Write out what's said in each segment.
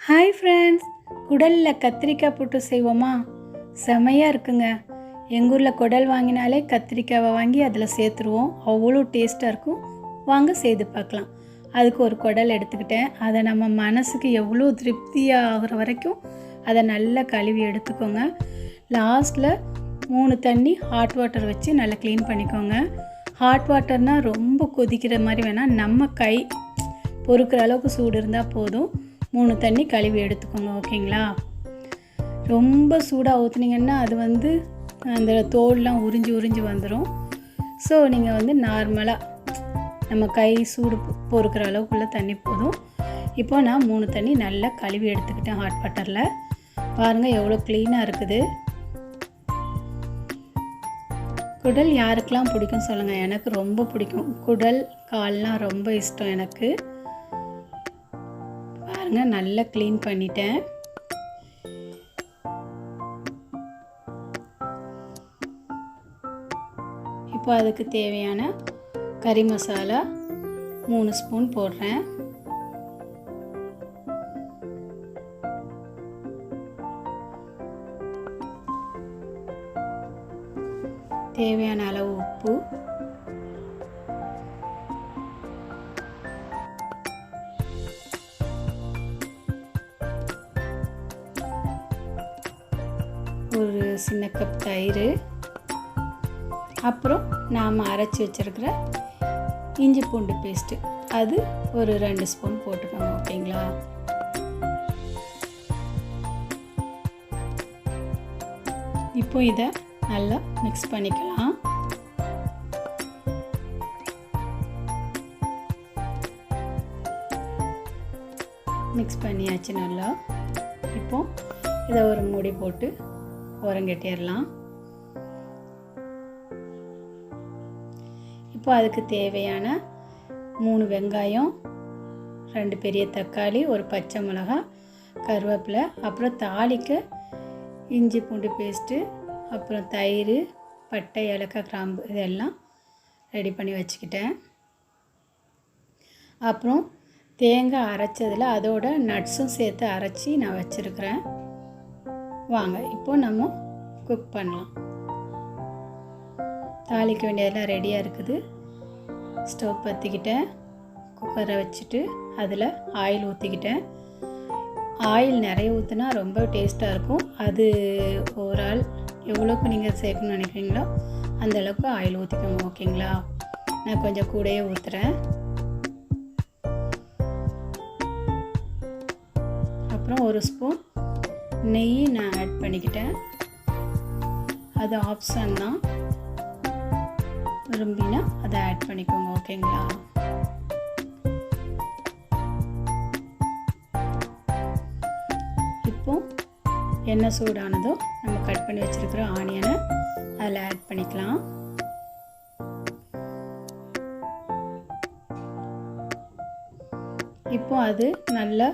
Hi friends, குடலில் கத்திரிக்காய் போட்டு செய்வோமா? செமையாக இருக்குங்க. எங்கள் ஊரில் குடல் வாங்கினாலே கத்திரிக்காவை வாங்கி அதில் சேர்த்துருவோம். அவ்வளோ டேஸ்ட்டாக இருக்கும். வாங்க செய்து பார்க்கலாம். அதுக்கு ஒரு குடல் எடுத்துக்கிட்டேன். அதை நம்ம மனசுக்கு எவ்வளோ திருப்தியாக ஆகிற வரைக்கும் அதை நல்லா கழுவி எடுத்துக்கோங்க. லாஸ்ட்டில் 3 தண்ணி ஹாட் வாட்டர் வச்சு நல்லா க்ளீன் பண்ணிக்கோங்க. ஹாட் வாட்டர்னால் ரொம்ப கொதிக்கிற மாதிரி வேணால், நம்ம கை பொறுக்கிற அளவுக்கு சூடு இருந்தால் போதும். 3 தண்ணி கழுவி எடுத்துக்கோங்க. ஓகேங்களா? ரொம்ப சூடாக ஊற்றுனீங்கன்னா அது அந்த தோல்லாம் உறிஞ்சி வந்துடும். ஸோ நீங்கள் நார்மலாக நம்ம கை சூடு பொறுக்கிற அளவுக்குள்ளே தண்ணி போதும். இப்போ நான் 3 தண்ணி நல்லா கழுவி எடுத்துக்கிட்டேன் ஹாட் வாட்டரில். பாருங்கள் எவ்வளோ க்ளீனாக இருக்குது. குடல் யாருக்கெல்லாம் பிடிக்கும் சொல்லுங்கள். எனக்கு ரொம்ப பிடிக்கும். குடல் கால்லாம் ரொம்ப இஷ்டம் எனக்கு. பாருங்க, நல்லா க்ளீன் பண்ணிட்டேன். இப்போ அதுக்கு தேவையான கறி மசாலா 3 ஸ்பூன் போடுறேன். தேவையான அளவு உப்பு, ஒரு சின்ன கப் தயிர், அப்புறம் நாம் அரைச்சி வச்சுருக்கிற இஞ்சி பூண்டு பேஸ்ட்டு அது ஒரு 2 ஸ்பூன் போட்டுக்கோங்க. ஓகேங்களா? இப்போ இதை நல்லா மிக்ஸ் பண்ணிக்கலாம். மிக்ஸ் பண்ணியாச்சு நல்லா. இப்போ இதை ஒரு மூடி போட்டு உரங்கட்டிடலாம். இப்போ அதுக்கு தேவையான 3 வெங்காயம், 2 பெரிய தக்காளி, ஒரு பச்சை மிளகாய், கருவேப்பிலை, அப்புறம் தாளிக்க இஞ்சி பூண்டு பேஸ்ட்டு, அப்புறம் தயிர், பட்டை, ஏலக்காய், கிராம்பு இதெல்லாம் ரெடி பண்ணி வச்சுக்கிட்டேன். அப்புறம் தேங்காய் அரைச்சதில் அதோட நட்ஸும் சேர்த்து அரைச்சி நான் வச்சுருக்கிறேன். வாங்க இப்போ நம்ம குக் பண்ணலாம். தாளிக்க வேண்டியதெல்லாம் ரெடியாக இருக்குது. ஸ்டவ் பற்றிக்கிட்டேன். குக்கரை வச்சுட்டு அதில் ஆயில் ஊற்றிக்கிட்டேன். ஆயில் நிறைய ஊற்றினா ரொம்ப டேஸ்ட்டாக இருக்கும். அது ஒரு ஆள் எவ்வளோக்கு நீங்கள் சேர்க்கணும்னு நினைக்கிறீங்களோ அந்தளவுக்கு ஆயில் ஊற்றிக்கோங்க. ஓகேங்களா? நான் கொஞ்சம் கூடயே ஊற்றுறேன். அப்புறம் ஒரு ஸ்பூன் நெய் நான் ஆட் பண்ணிக்கிட்டேன். அது ஆப்ஷன் தான், விரும்பினா அதை ஆட் பண்ணிக்கோங்க. ஓகேங்களா? இப்போ எண்ணெய் சூடானதோ நம்ம கட் பண்ணி வச்சுருக்கிற ஆனியனை அதில் ஆட் பண்ணிக்கலாம். இப்போ அது நல்லா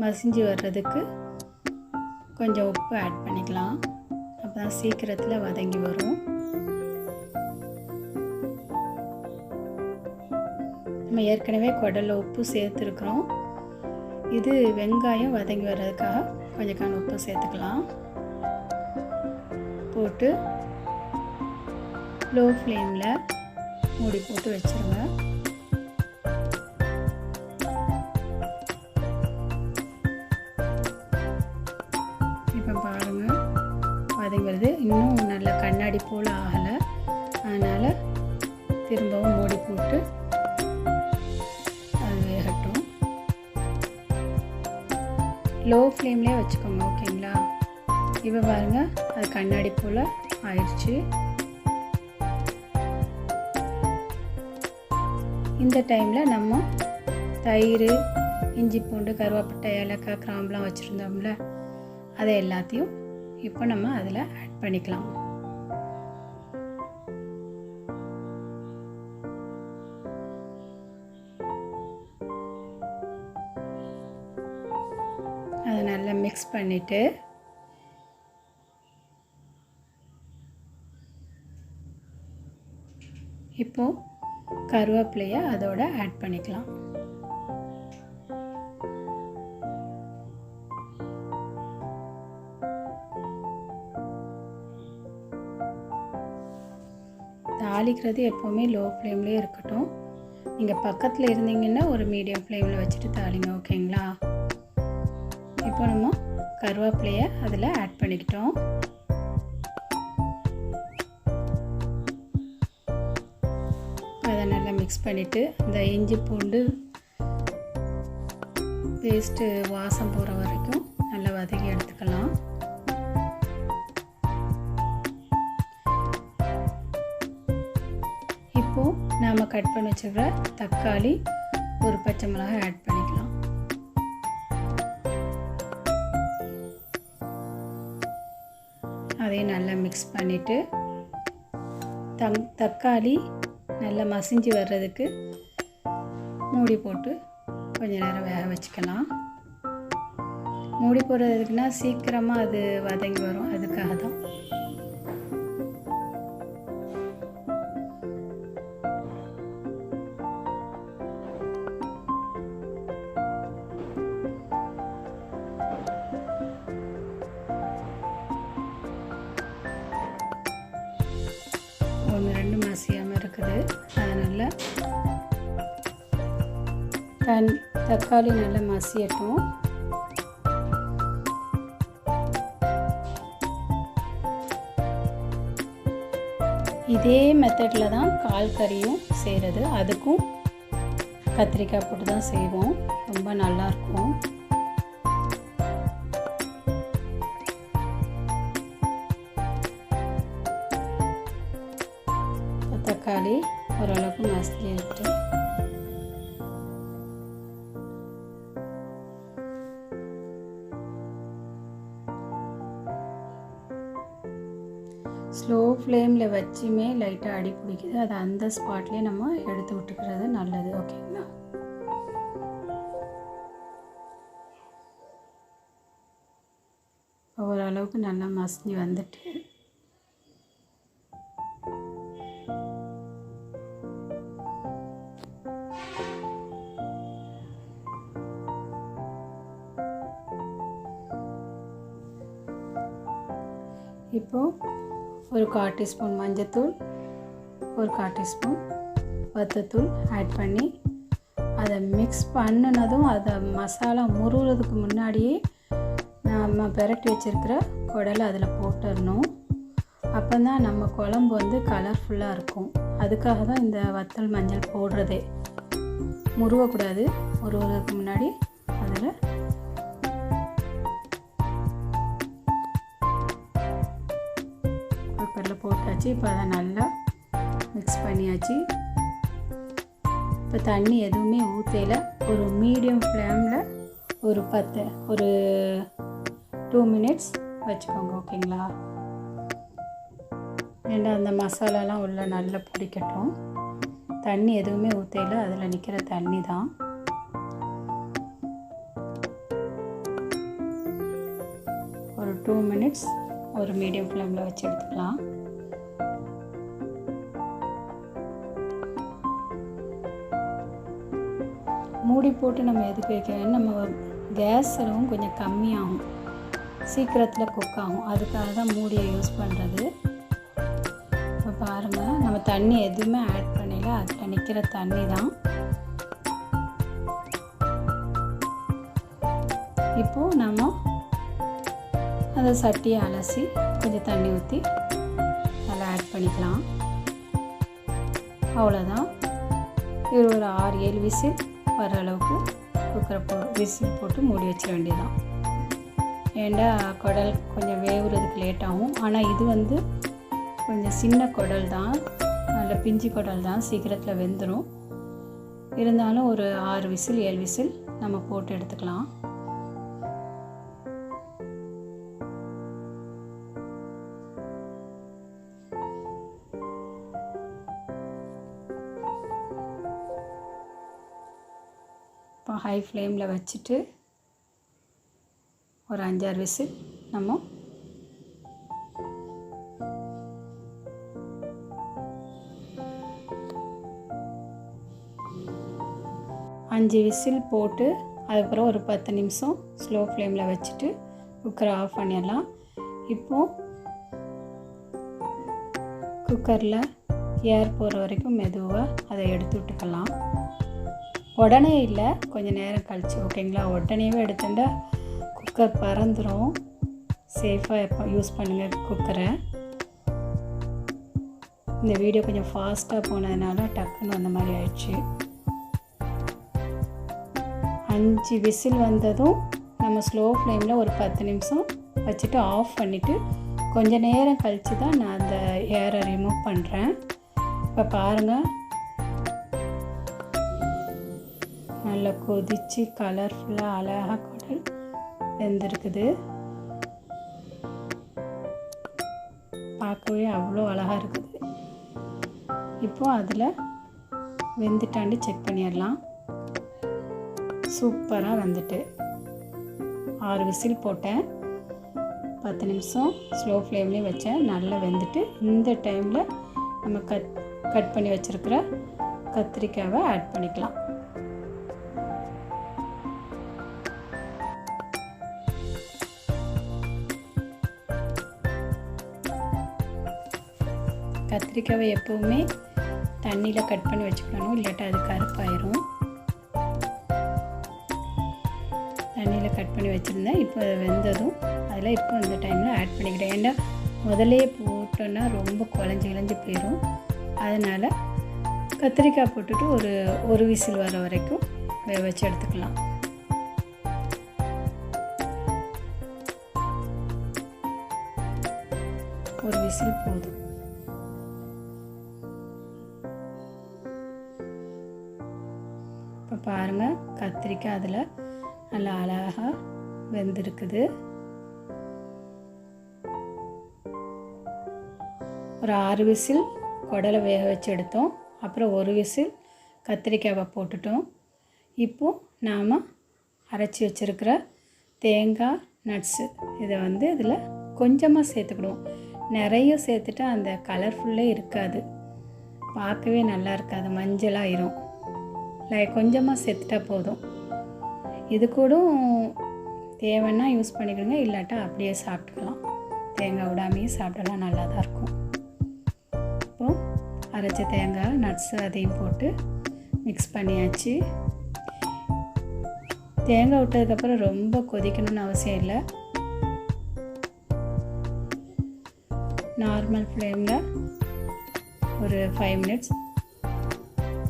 மசிஞ்சு வர்றதுக்கு கொஞ்சம் உப்பு ஆட் பண்ணிக்கலாம். அப்போ தான் சீக்கிரத்தில் வதங்கி வரும். நம்ம ஏற்கனவே குடலில் உப்பு சேர்த்துருக்குறோம். இது வெங்காயம் வதங்கி வர்றதுக்காக கொஞ்சம் உப்பு சேர்த்துக்கலாம். போட்டு லோ ஃப்ளேமில் மூடி போட்டு வச்சுருங்க. இப்போ பாருங்கள் வதங்கிறது இன்னும் நல்ல கண்ணாடி போல் ஆகலை. அதனால் திரும்பவும் மூடி போட்டு அது வேகட்டும். லோ ஃப்ளேம்லேயே வச்சுக்கோங்க. ஓகேங்களா? இப்போ பாருங்கள் அது கண்ணாடி போல் ஆயிடுச்சு. இந்த டைமில் நம்ம தயிர், இஞ்சி பூண்டு, கருவேப்பிலை, ஏலக்காய், கிராம்புலாம் வச்சுருந்தோம்ல, அதை எல்லாத்தையும் இப்போ நம்ம அதில் ஆட் பண்ணிக்கலாம். அதை நல்லா மிக்ஸ் பண்ணிவிட்டு இப்போது கருவேப்பிலையை அதோட ஆட் பண்ணிக்கலாம். தாளிக்கிறது எப்போவுமே லோ ஃப்ளேம்லேயே இருக்கட்டும். நீங்கள் பக்கத்தில் இருந்தீங்கன்னா ஒரு மீடியம் ஃப்ளேமில் வச்சுட்டு தாளிங்க. ஓகேங்களா? இப்போ நம்ம கருவேப்பிலையை அதில் ஆட் பண்ணிக்கிட்டோம். அதை நல்லா மிக்ஸ் பண்ணிவிட்டு இந்த இஞ்சி பூண்டு பேஸ்ட்டு வாசம் போகிற வரைக்கும் நல்லா வதக்கி எடுத்துக்கலாம். இப்போது நாம் கட் பண்ணி வச்சுக்கிற தக்காளி, ஒரு பச்சை மிளகாய் ஆட் பண்ணிக்கலாம். அதையும் நல்லா மிக்ஸ் பண்ணிவிட்டு தக்காளி நல்லா மசிஞ்சு வர்றதுக்கு மூடி போட்டு கொஞ்சம் நேரம் வேக வச்சுக்கலாம். மூடி போடுறதுக்குன்னா சீக்கிரமாக அது வதங்கி வரும், அதுக்காக தான். ஒன்று ரெண்டு மசியாமல் இருக்குது. அதனால் தக்காளி நல்லா மசியட்டும். இதே மெத்தடில் தான் கால் கறியும் செய்கிறது. அதுக்கும் கத்திரிக்காய் போட்டு தான் செய்வோம். ரொம்ப நல்லாயிருக்கும். தக்காளி ஓரளவுக்கு மசிஞ்சிட்டு ஸ்லோ ஃப்ளேமில் வச்சுமே லைட்டாக அடி பிடிக்குது. அது அந்த ஸ்பாட்லேயே நம்ம எடுத்து விட்டுக்கிறது நல்லது. ஓகேங்களா? ஓரளவுக்கு நல்லா மசிஞ்சு வந்துட்டு இப்போது ஒரு 1/4 டீஸ்பூன் மஞ்சத்தூள், ஒரு 1/4 டீஸ்பூன் வத்தத்தூள் ஆட் பண்ணி அதை மிக்ஸ் பண்ணினதும் அதை மசாலா முறுகிறதுக்கு முன்னாடியே நம்ம பெரட்டி வச்சுருக்கிற குடலை அதில் போட்டுடணும். அப்போ தான் நம்ம குழம்பு வந்து கலர்ஃபுல்லாக இருக்கும். அதுக்காக தான் இந்த வத்தல் மஞ்சள் போடுறதே. முறுவக்கூடாது. முறுவதுக்கு முன்னாடி அதில் குக்கரில் போட்டாச்சு. இப்போ அதை நல்லா மிக்ஸ் பண்ணியாச்சு. இப்போ தண்ணி எதுவுமே ஊற்றல. ஒரு மீடியம் ஃப்ளேமில் ஒரு 2 மினிட்ஸ் வச்சுக்கோங்க. ஓகேங்களா? ஏன்னா அந்த மசாலாலாம் உள்ள நல்லா பிடிக்கட்டும். தண்ணி எதுவுமே ஊற்றல, அதில் நிற்கிற தண்ணி தான். ஒரு 2 மினிட்ஸ் ஒரு மீடியம் ஃப்ளேமில் வச்சு எடுத்துக்கலாம். மூடி போட்டு நம்ம எதுக்கு வைக்கிறோம், நம்ம கேஸ் செலவும் கொஞ்சம் கம்மியாகும், சீக்கிரத்தில் குக் ஆகும். அதுக்காக தான் மூடியை யூஸ் பண்ணுறது. இப்போ பாருங்கள், நம்ம தண்ணி எதுவுமே ஆட் பண்ணல, அதில் நிற்கிற தண்ணி தான். இப்போது நம்ம அதை சட்டியை அலசி கொஞ்சம் தண்ணி ஊற்றி நல்லா ஆட் பண்ணிக்கலாம். அவ்வளோதான். இது ஒரு 6-7 விசில் வர அளவுக்கு குக்கரை விசில் போட்டு மூடி வச்சிட வேண்டியதான். ஏண்டா குடல் கொஞ்சம் வேவுறதுக்கு லேட் ஆகும். ஆனால் இது வந்து கொஞ்சம் சின்ன குடல் தான், நல்ல பிஞ்சு குடல் தான், சீக்கிரத்தில் வெந்துடும். இருந்தாலும் ஒரு 6 விசில் 7 விசில் நம்ம போட்டு எடுத்துக்கலாம். இப்போ ஹை ஃப்ளேமில் வச்சுட்டு ஒரு 5-6 விசில் நம்ம 5 விசில் போட்டு அதுக்கப்புறம் ஒரு 10 நிமிஷம் ஸ்லோ ஃப்ளேமில் வச்சுட்டு குக்கரை ஆஃப் பண்ணிடலாம். இப்போது குக்கரில் ஏர் போகிற வரைக்கும் மெதுவாக அதை எடுத்து விட்டுக்கலாம். உடனே இல்லை, கொஞ்சம் நேரம் கழிச்சு. ஓகேங்களா? உடனேவே எடுத்துட்டா குக்கர் பறந்துடும். சேஃபாக எப்போ யூஸ் பண்ணுங்கள் குக்கரை. இந்த வீடியோ கொஞ்சம் ஃபாஸ்ட்டாக போனதுனால டக்குன்னு அந்த மாதிரி ஆயிடுச்சு. 5 விசில் வந்ததும் நம்ம ஸ்லோ ஃப்ளேமில் ஒரு 10 நிமிஷம் வச்சுட்டு ஆஃப் பண்ணிவிட்டு கொஞ்சம் நேரம் கழித்து தான் நான் அந்த ஏரை ரிமூவ் பண்ணுறேன். இப்போ பாருங்கள், நல்லா கொதித்து கலர்ஃபுல்லாக அழகாக குடல் வெந்திருக்குது. பார்க்கவே அவ்வளோ அழகாக இருக்குது. இப்போது அதில் வெந்துட்டாண்டு செக் பண்ணிடலாம். சூப்பராக வந்துட்டு 6 விசில் போட்டேன், 10 நிமிஷம் ஸ்லோ ஃப்ளேம்லேயும் வச்சேன். நல்லா வெந்துட்டு இந்த டைமில் நம்ம கட் பண்ணி வச்சுருக்கிற கத்திரிக்காவை ஆட் பண்ணிக்கலாம். கத்திரிக்காவை எப்போவுமே தண்ணியில் கட் பண்ணி வச்சுக்கணும், இல்லாட்டா அது கருப்பாயிரும். தண்ணியில் கட் பண்ணி வச்சுருந்தேன். இப்போ வெந்ததும் அதில் இப்போ இந்த டைமில் ஆட் பண்ணிக்கிட்டேன். ஏன்னா முதலே போட்டோன்னா ரொம்ப குழஞ்சி போயிடும். அதனால் கத்திரிக்காய் போட்டுட்டு ஒரு விசில் வர வரைக்கும் வேக வச்சு எடுத்துக்கலாம். ஒரு விசில் போதும். இப்போ பாருங்கள், கத்திரிக்காய் அதில் நல்லா அழகாக வெந்திருக்குது. ஒரு 6 விசில் குடலை வேக வச்சு எடுத்தோம். அப்புறம் ஒரு விசில் கத்திரிக்காவை போட்டுட்டோம். இப்போது நாம் அரைச்சி வச்சுருக்கிற தேங்காய் நட்ஸு இதை இதில் கொஞ்சமாக சேர்த்துக்கிடுவோம். நிறைய சேர்த்துட்டா அந்த கலர்ஃபுல்லே இருக்காது, பார்க்கவே நல்லா இருக்காது, மஞ்சளாயிரும். கொஞ்சமாக சேர்த்துட்டா போதும். இது கூட தேவைன்னா யூஸ் பண்ணிக்கோங்க, இல்லாட்டா அப்படியே சாப்பிட்டுக்கலாம். தேங்காய் விடாமையே சாப்பிடலாம், நல்லா தான் இருக்கும். இப்போது அரைச்ச தேங்காய் நட்ஸு அதையும் போட்டு மிக்ஸ் பண்ணியாச்சு. தேங்காய் விட்டதுக்கப்புறம் ரொம்ப கொதிக்கணும்னு அவசியம் இல்லை. நார்மல் ஃப்ளேமில் ஒரு 5 மினிட்ஸ்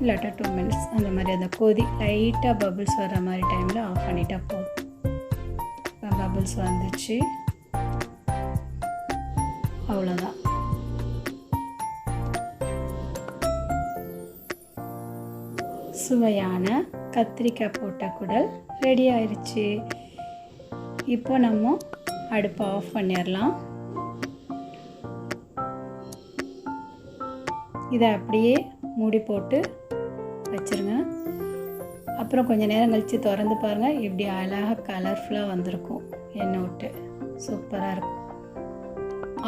இல்லாட்டா 2 மினிட்ஸ் அந்த மாதிரி அந்த கொதி லைட்டாக பபிள்ஸ் வர்ற மாதிரி டைமில் ஆஃப் பண்ணிட்டா போதும். இப்போ பபிள்ஸ் வந்துச்சு, அவ்வளோதான். சுவையான கத்திரிக்காய் போட்ட குடல் ரெடி ஆயிடுச்சு. இப்போ நம்ம அடுப்பை ஆஃப் பண்ணிடலாம். இதை அப்படியே மூடி போட்டு வச்சுருங்க. அப்புறம் கொஞ்சம் நேரம் கழித்து திறந்து பாருங்கள், இப்படி அழகாக கலர்ஃபுல்லாக வந்திருக்கும். எண்ணெய் விட்டு சூப்பராக இருக்கும்.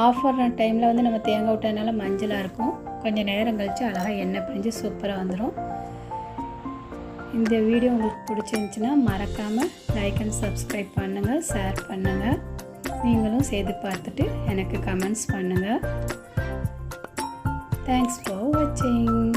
ஆஃப் பண்ணுற டைமில் நம்ம தேங்காய் விட்டதுனால மஞ்சளாக இருக்கும். கொஞ்சம் நேரம் கழித்து அழகாக எண்ணெய் பிரிஞ்சு சூப்பராக வந்துடும். இந்த வீடியோ உங்களுக்கு பிடிச்சிருந்துச்சின்னா மறக்காமல் லைக் அண்ட் சப்ஸ்கிரைப் பண்ணுங்கள், ஷேர் பண்ணுங்கள். நீங்களும் செய்து பார்த்துட்டு எனக்கு கமெண்ட்ஸ் பண்ணுங்கள். Thanks for watching.